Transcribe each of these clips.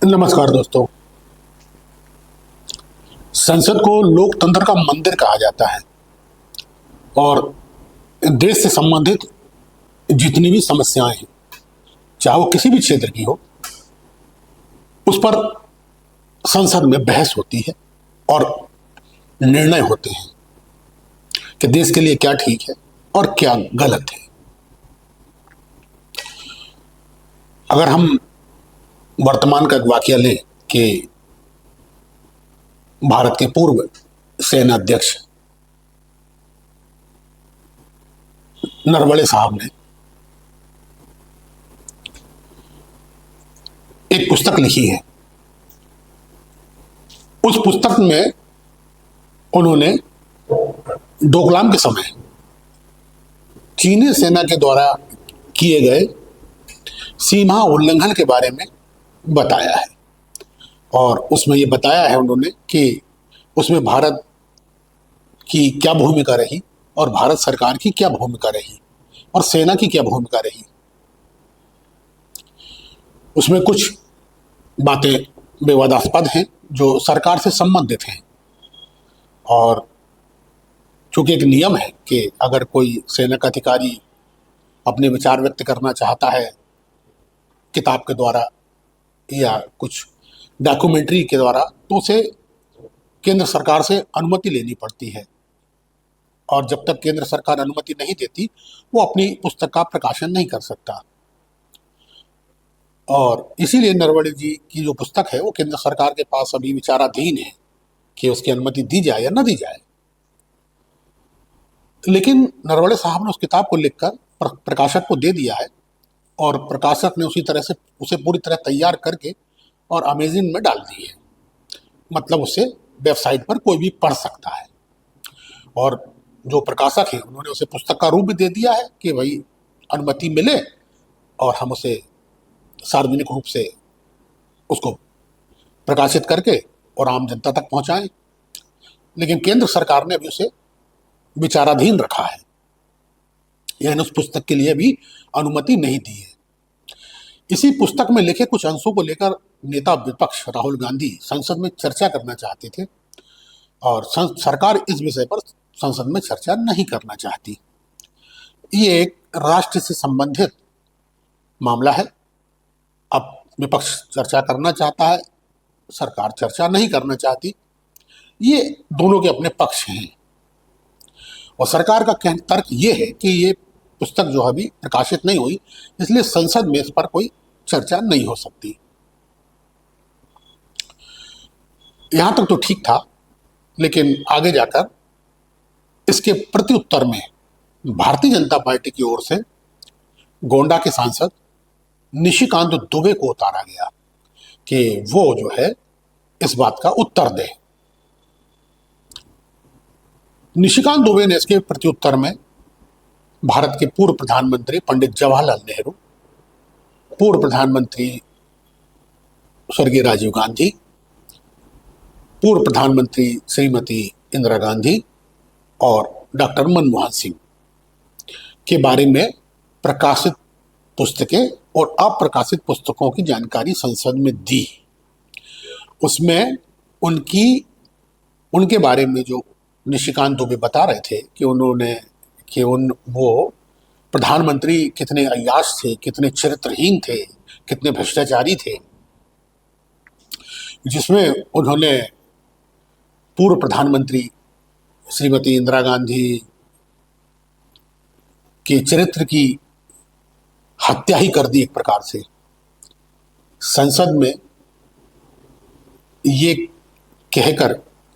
नमस्कार दोस्तों। संसद को लोकतंत्र का मंदिर कहा जाता है और देश से संबंधित जितनी भी समस्याएं हैं, चाहे वो किसी भी क्षेत्र की हो, उस पर संसद में बहस होती है और निर्णय होते हैं कि देश के लिए क्या ठीक है और क्या गलत है। अगर हम वर्तमान का एक वाकया लें कि भारत के पूर्व सेना अध्यक्ष नरवणे साहब ने एक पुस्तक लिखी है। उस पुस्तक में उन्होंने डोकलाम के समय चीनी सेना के द्वारा किए गए सीमा उल्लंघन के बारे में बताया है और उसमें ये बताया है उन्होंने कि उसमें भारत की क्या भूमिका रही और भारत सरकार की क्या भूमिका रही और सेना की क्या भूमिका रही। उसमें कुछ बातें विवादास्पद हैं जो सरकार से संबंधित हैं और चूंकि एक नियम है कि अगर कोई सेना का अधिकारी अपने विचार व्यक्त करना चाहता है किताब के द्वारा या कुछ डॉक्यूमेंट्री के द्वारा, तो उसे केंद्र सरकार से अनुमति लेनी पड़ती है और जब तक केंद्र सरकार अनुमति नहीं देती वो अपनी पुस्तक का प्रकाशन नहीं कर सकता। और इसीलिए नरवणे जी की जो पुस्तक है वो केंद्र सरकार के पास अभी विचाराधीन है कि उसकी अनुमति दी जाए या न दी जाए। लेकिन नरवणे साहब ने उस किताब को लिखकर प्रकाशक को दे दिया है और प्रकाशक ने उसी तरह से उसे पूरी तरह तैयार करके और अमेज़न में डाल दी है। मतलब उसे वेबसाइट पर कोई भी पढ़ सकता है और जो प्रकाशक है उन्होंने उसे पुस्तक का रूप भी दे दिया है कि भाई अनुमति मिले और हम उसे सार्वजनिक रूप से उसको प्रकाशित करके और आम जनता तक पहुंचाएं। लेकिन केंद्र सरकार ने अभी उसे विचाराधीन रखा है, यानी उस पुस्तक के लिए भी अनुमति नहीं दी है। इसी पुस्तक में लिखे कुछ अंशों को लेकर नेता विपक्ष राहुल गांधी संसद में चर्चा करना चाहते थे और सरकार इस विषय पर संसद में चर्चा नहीं करना चाहती। ये एक राष्ट्र से संबंधित मामला है। अब विपक्ष चर्चा करना चाहता है, सरकार चर्चा नहीं करना चाहती। ये दोनों के अपने पक्ष हैं और सरकार का तर्क ये है कि ये पुस्तक जो अभी प्रकाशित नहीं हुई, इसलिए संसद में इस पर कोई चर्चा नहीं हो सकती। यहां तक तो ठीक था, लेकिन आगे जाकर इसके प्रत्युत्तर में भारतीय जनता पार्टी की ओर से गोंडा के सांसद निशिकांत दुबे को उतारा गया कि वो जो है इस बात का उत्तर दे। निशिकांत दुबे ने इसके प्रत्युत्तर में भारत के पूर्व प्रधानमंत्री पंडित जवाहरलाल नेहरू, पूर्व प्रधानमंत्री स्वर्गीय राजीव गांधी, पूर्व प्रधानमंत्री श्रीमती इंदिरा गांधी और डॉक्टर मनमोहन सिंह के बारे में प्रकाशित पुस्तकें और अप्रकाशित पुस्तकों की जानकारी संसद में दी। उसमें उनके बारे में जो निशिकांत दुबे बता रहे थे कि वो प्रधानमंत्री कितने अय्याश थे, कितने चरित्रहीन थे, कितने भ्रष्टाचारी थे, जिसमें उन्होंने पूर्व प्रधानमंत्री श्रीमती इंदिरा गांधी के चरित्र की हत्या ही कर दी एक प्रकार से। संसद में ये कहकर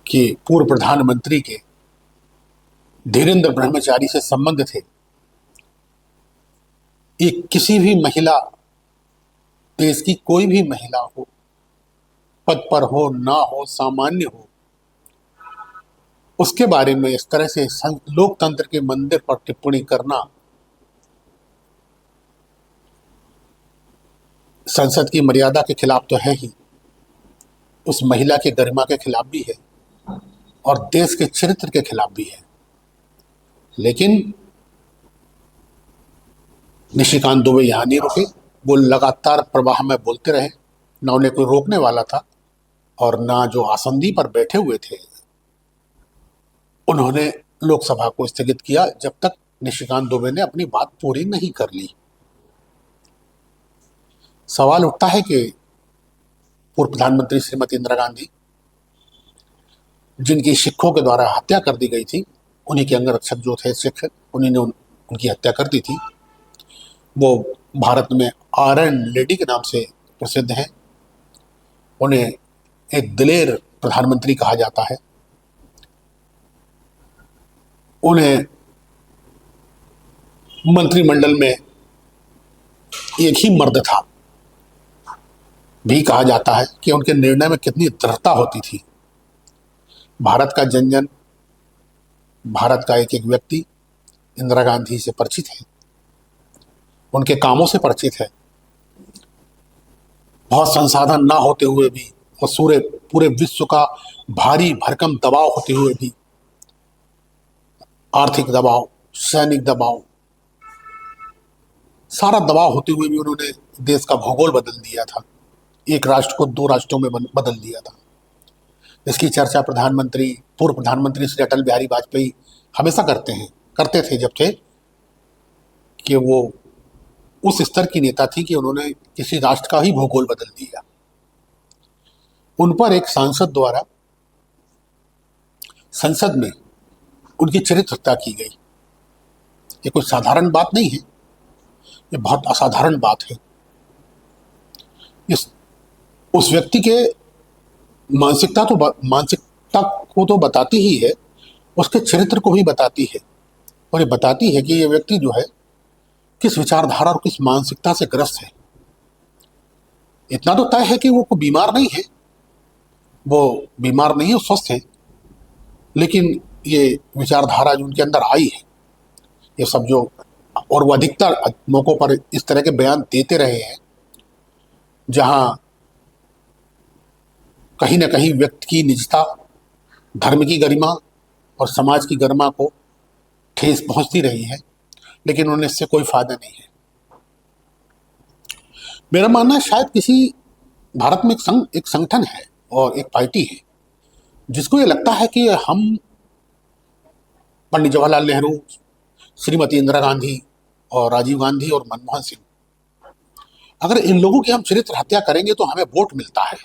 कि पूर्व प्रधानमंत्री के धीरेन्द्र ब्रह्मचारी से संबंध थे, एक किसी भी महिला, देश की कोई भी महिला हो, पद पर हो ना हो, सामान्य हो, उसके बारे में इस तरह से लोकतंत्र के मंदिर पर टिप्पणी करना संसद की मर्यादा के खिलाफ तो है ही, उस महिला के गरिमा के खिलाफ भी है और देश के चरित्र के खिलाफ भी है। लेकिन निशिकांत दुबे यहां नहीं रुके, वो लगातार प्रवाह में बोलते रहे ना उन्हें कोई रोकने वाला था, और ना जो आसंदी पर बैठे हुए थे उन्होंने लोकसभा को स्थगित किया जब तक निशिकांत दुबे ने अपनी बात पूरी नहीं कर ली। सवाल उठता है कि पूर्व प्रधानमंत्री श्रीमती इंदिरा गांधी, जिनकी सिखों के द्वारा हत्या कर दी गई थी, उन्हीं के अंगरक्षक जो थे सिख, उन्हीं ने उनकी हत्या कर दी थी। वो भारत में आयरन लेडी के नाम से प्रसिद्ध हैं। उन्हें एक दिलेर प्रधानमंत्री कहा जाता है। उन्हें मंत्रिमंडल में एक ही मर्द था भी कहा जाता है कि उनके निर्णय में कितनी दृढ़ता होती थी। भारत का जन जन, भारत का एक एक व्यक्ति इंदिरा गांधी से परिचित है, उनके कामों से परिचित है। बहुत संसाधन ना होते हुए भी और पूरे विश्व का भारी भरकम दबाव होते हुए भी, आर्थिक दबाव, सैनिक दबाव, सारा दबाव होते हुए भी उन्होंने देश का भूगोल बदल दिया था। एक राष्ट्र को दो राष्ट्रों में बदल दिया था। इसकी चर्चा पूर्व प्रधानमंत्री श्री अटल बिहारी वाजपेयी हमेशा करते थे, जब थे कि वो उस स्तर की नेता थी कि उन्होंने किसी राष्ट्र का ही भूगोल बदल दिया। उन पर एक सांसद द्वारा संसद में उनकी चरित्र हत्या की गई। ये कोई साधारण बात नहीं है, ये बहुत असाधारण बात है। उस व्यक्ति के मानसिकता को तो बताती ही है, उसके चरित्र को भी बताती है, और ये बताती है कि ये व्यक्ति जो है किस विचारधारा और किस मानसिकता से ग्रस्त है। इतना तो तय है कि वो कोई बीमार नहीं है, वो स्वस्थ है, लेकिन ये विचारधारा जो उनके अंदर आई है, ये सब जो, और वो अधिकतर मौकों पर इस तरह के बयान देते रहे हैं जहां कहीं ना कहीं व्यक्ति की निजता, धर्म की गरिमा और समाज की गरिमा को ठेस पहुंचती रही है, लेकिन उन्हें इससे कोई फायदा नहीं है। मेरा मानना है शायद भारत में एक संगठन है और एक पार्टी है जिसको ये लगता है कि हम पंडित जवाहरलाल नेहरू, श्रीमती इंदिरा गांधी और राजीव गांधी और मनमोहन सिंह, अगर इन लोगों की हम चरित्र हत्या करेंगे तो हमें वोट मिलता है,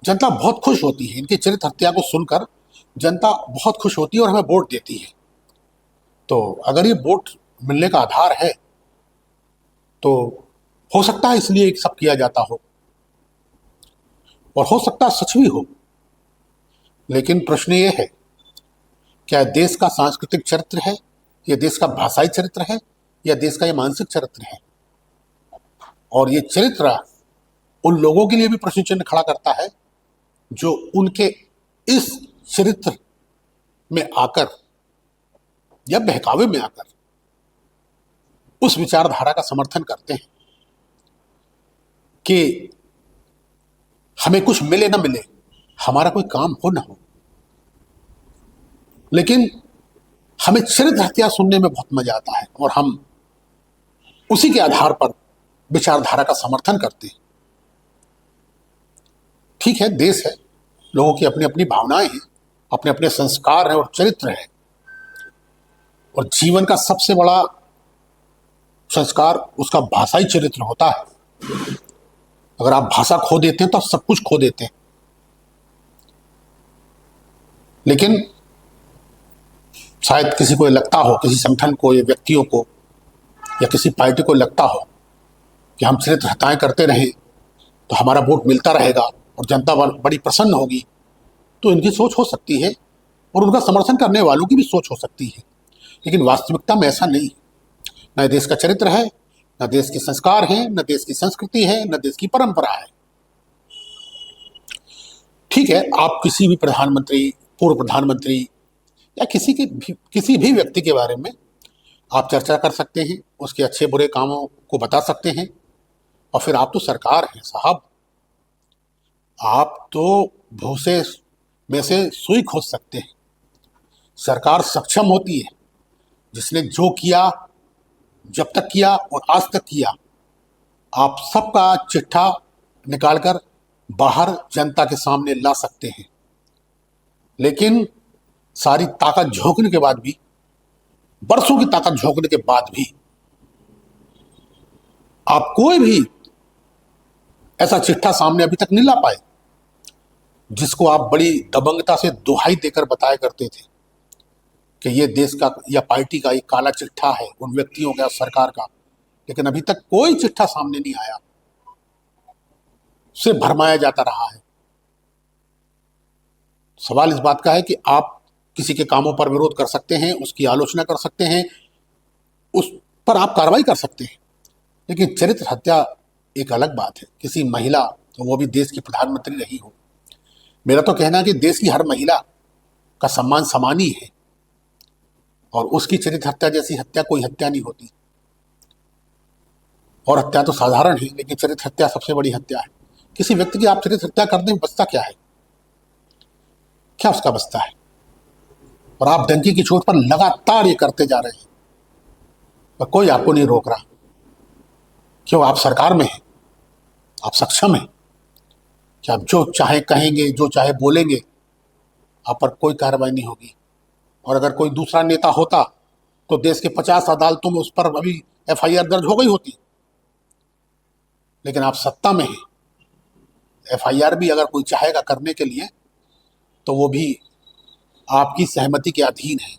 जनता बहुत खुश होती है। इनकी चरित्र हत्या को सुनकर जनता बहुत खुश होती है और हमें वोट देती है। तो अगर ये वोट मिलने का आधार है तो हो सकता है इसलिए सब किया जाता हो, और हो सकता है सच भी हो। लेकिन प्रश्न ये है, क्या देश का सांस्कृतिक चरित्र है, यह देश का भाषाई चरित्र है, या देश का ये मानसिक चरित्र है? और ये चरित्र उन लोगों के लिए भी प्रश्न चिन्ह खड़ा करता है जो उनके इस चरित्र में आकर या बहकावे में आकर उस विचारधारा का समर्थन करते हैं कि हमें कुछ मिले ना मिले, हमारा कोई काम हो ना हो, लेकिन हमें चरित्र हत्या सुनने में बहुत मजा आता है और हम उसी के आधार पर विचारधारा का समर्थन करते हैं। ठीक है, देश है, लोगों की अपनी अपनी भावनाएं हैं, अपने अपने संस्कार हैं और चरित्र है, और जीवन का सबसे बड़ा संस्कार उसका भाषाई चरित्र होता है। अगर आप भाषा खो देते हैं तो आप सब कुछ खो देते हैं। लेकिन शायद किसी को लगता हो, किसी संगठन को या व्यक्तियों को या किसी पार्टी को लगता हो कि हम चरित्र हत्याएं करते रहें तो हमारा वोट मिलता रहेगा और जनता बड़ी प्रसन्न होगी, तो इनकी सोच हो सकती है और उनका समर्थन करने वालों की भी सोच हो सकती है। लेकिन वास्तविकता में ऐसा नहीं। न देश का चरित्र है, न देश के संस्कार हैं, न देश की संस्कृति है, न देश की परंपरा है। ठीक है, आप किसी भी प्रधानमंत्री, पूर्व प्रधानमंत्री या किसी भी व्यक्ति के बारे में आप चर्चा कर सकते हैं, उसके अच्छे बुरे कामों को बता सकते हैं, और फिर आप तो सरकार हैं साहब, आप तो भूसे में से सुई खोज सकते हैं। सरकार सक्षम होती है, जिसने जो किया, जब तक किया और आज तक किया, आप सबका चिट्ठा निकालकर बाहर जनता के सामने ला सकते हैं। लेकिन सारी ताकत झोंकने के बाद भी, बरसों की ताकत झोंकने के बाद भी, आप कोई भी ऐसा चिट्ठा सामने अभी तक नहीं ला पाए जिसको आप बड़ी दबंगता से दुहाई देकर बताया करते थे कि ये देश का या पार्टी का एक काला चिट्ठा है, उन व्यक्तियों का, सरकार का। लेकिन अभी तक कोई चिट्ठा सामने नहीं आया, उसे भरमाया जाता रहा है। सवाल इस बात का है कि आप किसी के कामों पर विरोध कर सकते हैं, उसकी आलोचना कर सकते हैं, उस पर आप कार्रवाई कर सकते हैं, लेकिन चरित्र हत्या एक अलग बात है। किसी महिला, तो वो भी देश की प्रधानमंत्री रही हो, मेरा तो कहना है कि देश की हर महिला का सम्मान समान ही है, और उसकी चरित्र हत्या जैसी हत्या कोई हत्या नहीं होती। और हत्या तो साधारण है, लेकिन चरित्र हत्या सबसे बड़ी हत्या है। किसी व्यक्ति की आप चरित्र हत्या कर दें, बचता क्या है? क्या उसका बचता है? और आप डंकी की चोट पर लगातार ये करते जा रहे हैं और कोई आपको नहीं रोक रहा। क्यों? आप सरकार में हैं, आप सक्षम हैं कि आप जो चाहे कहेंगे, जो चाहे बोलेंगे, आप पर कोई कार्रवाई नहीं होगी। और अगर कोई दूसरा नेता होता तो देश के 50 अदालतों में उस पर अभी एफआईआर दर्ज हो गई होती। लेकिन आप सत्ता में हैं, एफआईआर भी अगर कोई चाहेगा करने के लिए तो वो भी आपकी सहमति के अधीन है।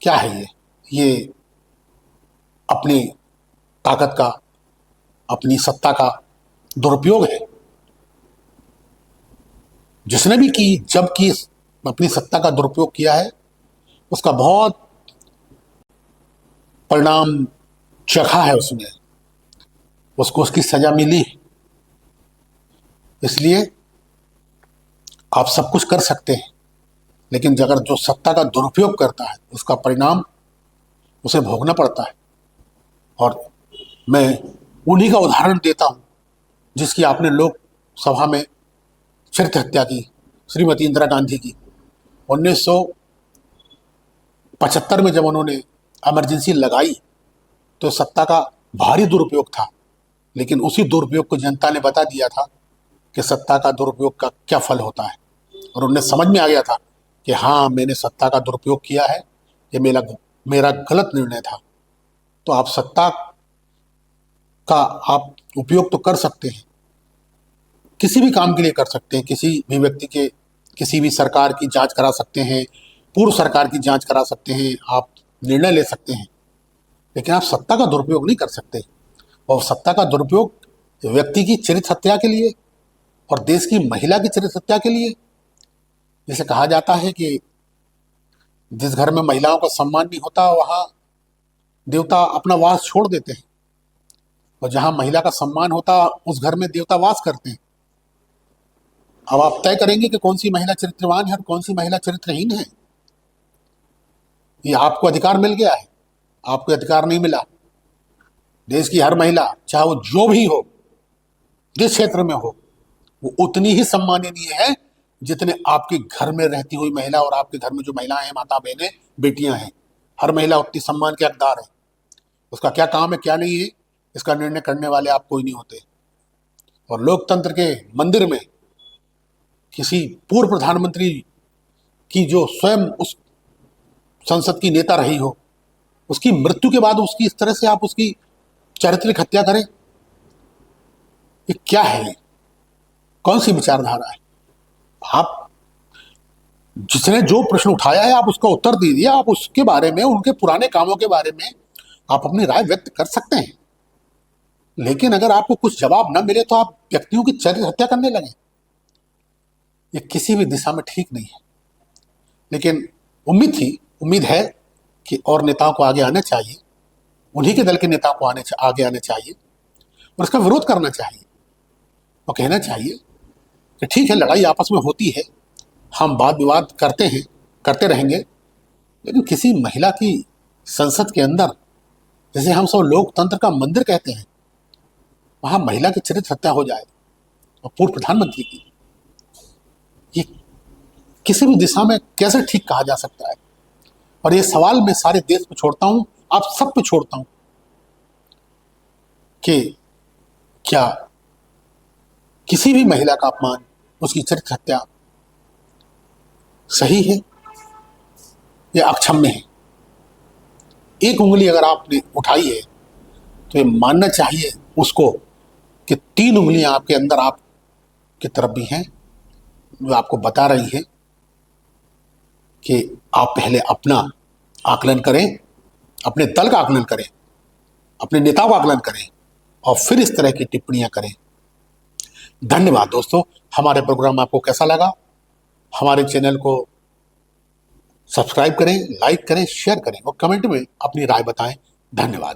क्या है ये अपनी ताकत का, अपनी सत्ता का दुरुपयोग है। जिसने भी की, जब की अपनी सत्ता का दुरुपयोग किया है, उसका बहुत परिणाम चखा है उसने, उसको उसकी सजा मिली। इसलिए आप सब कुछ कर सकते हैं, लेकिन अगर जो सत्ता का दुरुपयोग करता है उसका परिणाम उसे भोगना पड़ता है। और मैं उन्हीं का उदाहरण देता हूं जिसकी आपने लोकसभा में चरित्र हत्या की, श्रीमती इंदिरा गांधी की। 1975 में जब उन्होंने इमरजेंसी लगाई तो सत्ता का भारी दुरुपयोग था, लेकिन उसी दुरुपयोग को जनता ने बता दिया था कि सत्ता का दुरुपयोग का क्या फल होता है। और उन्हें समझ में आ गया था कि हाँ, मैंने सत्ता का दुरुपयोग किया है, ये मेरा गलत निर्णय था। तो आप सत्ता का आप उपयोग तो कर सकते हैं, किसी भी काम के लिए कर सकते हैं। किसी भी व्यक्ति के, किसी भी सरकार की जांच करा सकते हैं, पूर्व सरकार की जांच करा सकते हैं, आप निर्णय ले सकते हैं, लेकिन आप सत्ता का दुरुपयोग नहीं कर सकते। और सत्ता का दुरुपयोग व्यक्ति की चरित्र हत्या के लिए और देश की महिला की चरित्र हत्या के लिए। जैसे कहा जाता है कि जिस घर में महिलाओं का सम्मान नहीं होता वहां देवता अपना वास छोड़ देते हैं, और जहां महिला का सम्मान होता उस घर में देवता वास करते हैं। अब आप तय करेंगे कि कौन सी महिला चरित्रवान है और कौन सी महिला चरित्रहीन है। ये आपको अधिकार मिल गया है, आपको अधिकार नहीं मिला। देश की हर महिला, चाहे वो जो भी हो, जिस क्षेत्र में हो, वो उतनी ही सम्माननीय है जितने आपके घर में रहती हुई महिला और आपके घर में जो महिलाएं हैं, माता बहनें, बेटियां हैं, हर महिला उतनी सम्मान के हकदार है। उसका क्या काम है, क्या नहीं है, इसका निर्णय करने वाले आप कोई नहीं होते। और लोकतंत्र के मंदिर में किसी पूर्व प्रधानमंत्री की जो स्वयं उस संसद की नेता रही हो, उसकी मृत्यु के बाद उसकी इस तरह से आप उसकी चारित्रिक हत्या करें, ये क्या है? कौन सी विचारधारा है? आप जिसने जो प्रश्न उठाया है आप उसका उत्तर दीजिए। आप उसके बारे में, उनके पुराने कामों के बारे में आप अपनी राय व्यक्त कर सकते हैं, लेकिन अगर आपको कुछ जवाब न मिले तो आप व्यक्तियों की चरित्र हत्या करने लगे। ये किसी भी दिशा में ठीक नहीं है। लेकिन उम्मीद है कि और नेताओं को आगे आना चाहिए, उन्हीं के दल के नेताओं को आगे आना चाहिए और इसका विरोध करना चाहिए और कहना चाहिए कि ठीक है, लड़ाई आपस में होती है, हम वाद विवाद करते हैं, करते रहेंगे, लेकिन किसी महिला की संसद के अंदर, जिसे हम सब लोकतंत्र का मंदिर कहते हैं, वहां महिला की चरित्र हत्या हो जाए और पूर्व प्रधानमंत्री की, ये किसी भी दिशा में कैसे ठीक कहा जा सकता है? और ये सवाल मैं सारे देश पे छोड़ता हूं, आप सब पे छोड़ता हूं कि क्या किसी भी महिला का अपमान, उसकी चरित्र हत्या सही है या अक्षम्य है। एक उंगली अगर आपने उठाई है तो ये मानना चाहिए उसको कि 3 उंगलियां आपके अंदर आपकी तरफ भी हैं, जो आपको बता रही हैं कि आप पहले अपना आकलन करें, अपने दल का आकलन करें, अपने नेताओं का आकलन करें और फिर इस तरह की टिप्पणियां करें। धन्यवाद दोस्तों। हमारे प्रोग्राम आपको कैसा लगा? हमारे चैनल को सब्सक्राइब करें, लाइक करें, शेयर करें और कमेंट में अपनी राय बताएं। धन्यवाद।